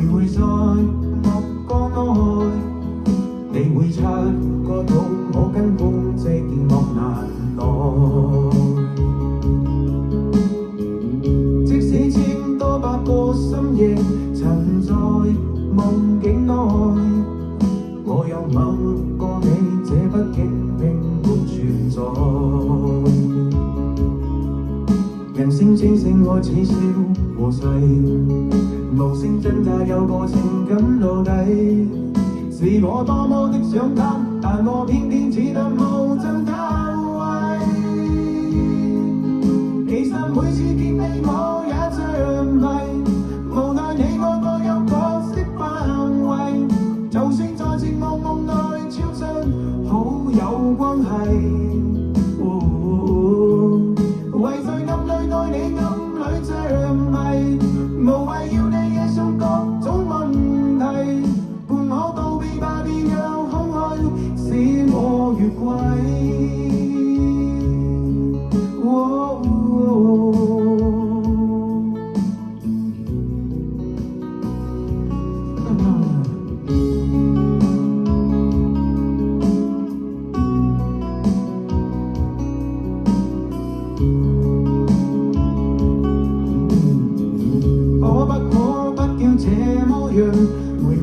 會在目光內，你會察覺到我根本寂寞難耐。即使千多百個深夜曾在夢境內，我又吻過你，這畢竟並沒存在。人聲稱性愛似笑和逝，無聲掙扎有個情感到底，是我多麼的想他，但我偏偏只得無盡偷慰。其實每次見你我也着迷，無奈你我各有角色範圍，就算在寂寞夢內超出好友關係。為在暗裏愛你，暗裏着迷，無謂要你惹上各種問題，伴我道別吧，別讓空虛使我越軌。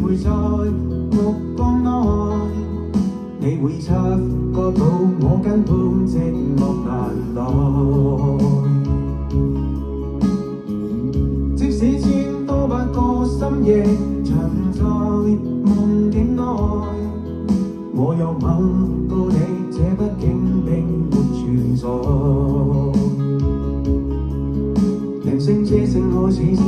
會在目光內，你會察覺到我根本寂寞難耐。即使千多百個深夜曾在夢境內，我又吻過你，這畢竟並沒存在。人聲車聲開始笑。